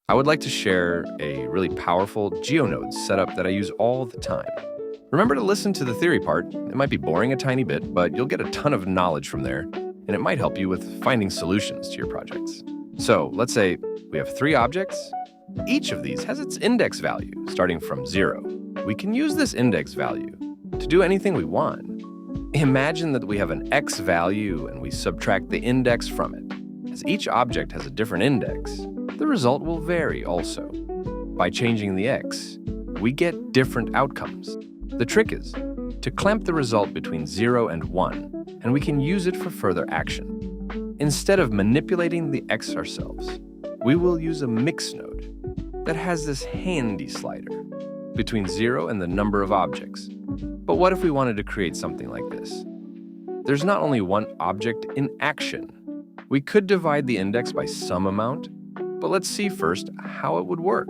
I would like to share a really powerful GeoNodes setup that I use all the time. Remember to listen to the theory part. It might be boring a tiny bit, but you'll get a ton of knowledge from there, and it might help you with finding solutions to your projects. So let's say we have 3 objects. Each of these has its index value, starting from 0. We can use this index value to do anything we want. Imagine that we have an x value and we subtract the index from it. As each object has a different index, the result will vary also. By changing the x, we get different outcomes. The trick is to clamp the result between 0 and 1, and we can use it for further action. Instead of manipulating the x ourselves, we will use a mix node that has this handy slider between 0 and the number of objects. But what if we wanted to create something like this? There's not only one object in action. We could divide the index by some amount, but let's see first how it would work.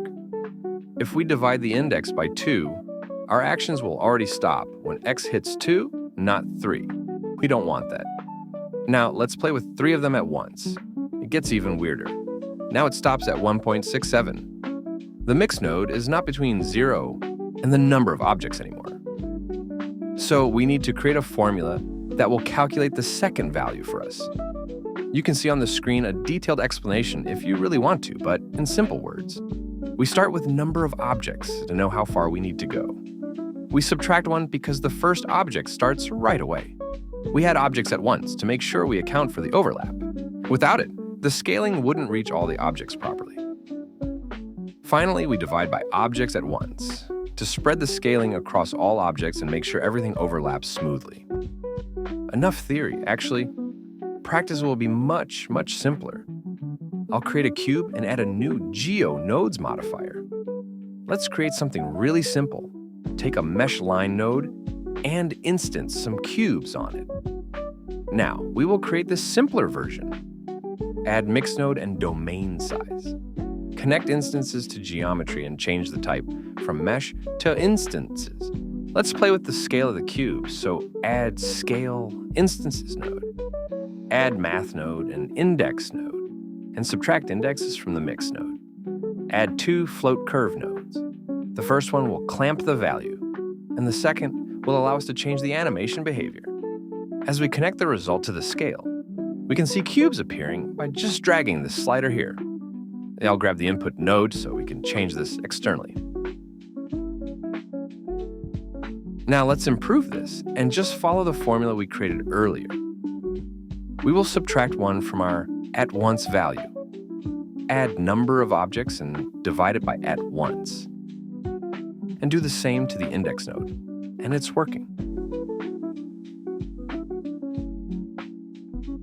If we divide the index by 2, our actions will already stop when x hits 2, not 3. We don't want that. Now let's play with 3 of them at once. It gets even weirder. Now it stops at 1.67. The mix node is not between 0 and the number of objects anymore. So we need to create a formula that will calculate the second value for us. You can see on the screen a detailed explanation if you really want to, but in simple words. We start with number of objects to know how far we need to go. We subtract 1 because the first object starts right away. We add objects at once to make sure we account for the overlap. Without it, the scaling wouldn't reach all the objects properly. Finally, we divide by objects at once to spread the scaling across all objects and make sure everything overlaps smoothly. Enough theory. Actually, practice will be much simpler. I'll create a cube and add a new GeoNodes modifier. Let's create something really simple. Take a mesh line node and instance some cubes on it. Now, we will create the simpler version. Add mix node and domain size. Connect instances to geometry and change the type from mesh to instances. Let's play with the scale of the cube, so add scale instances node. Add math node and index node, and subtract indexes from the mix node. Add 2 float curve nodes. The first one will clamp the value, and the second will allow us to change the animation behavior. As we connect the result to the scale, we can see cubes appearing by just dragging this slider here. I'll grab the input node so we can change this externally. Now let's improve this and just follow the formula we created earlier. We will subtract 1 from our at once value. Add number of objects and divide it by at once. And do the same to the index node. And it's working.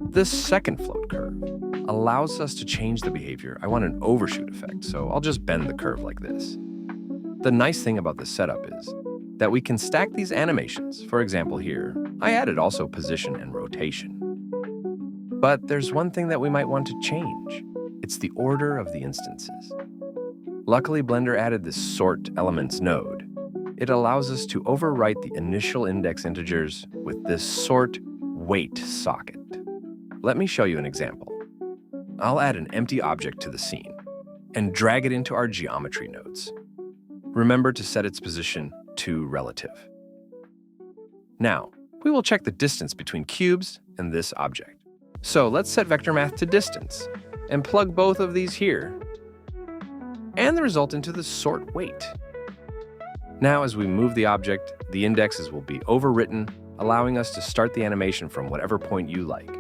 This second float curve allows us to change the behavior. I want an overshoot effect, so I'll just bend the curve like this. The nice thing about this setup is that we can stack these animations. For example here, I added also position and rotation. But there's one thing that we might want to change. It's the order of the instances. Luckily, Blender added this sort elements node. It allows us to overwrite the initial index integers with this sort wait socket. Let me show you an example. I'll add an empty object to the scene and drag it into our geometry nodes. Remember to set its position to relative. Now, we will check the distance between cubes and this object. So let's set vector math to distance and plug both of these here and the result into the sort weight. Now, as we move the object, the indexes will be overwritten, allowing us to start the animation from whatever point you like.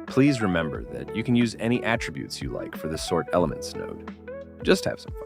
Please remember that you can use any attributes you like for the sort elements node. Just have some fun.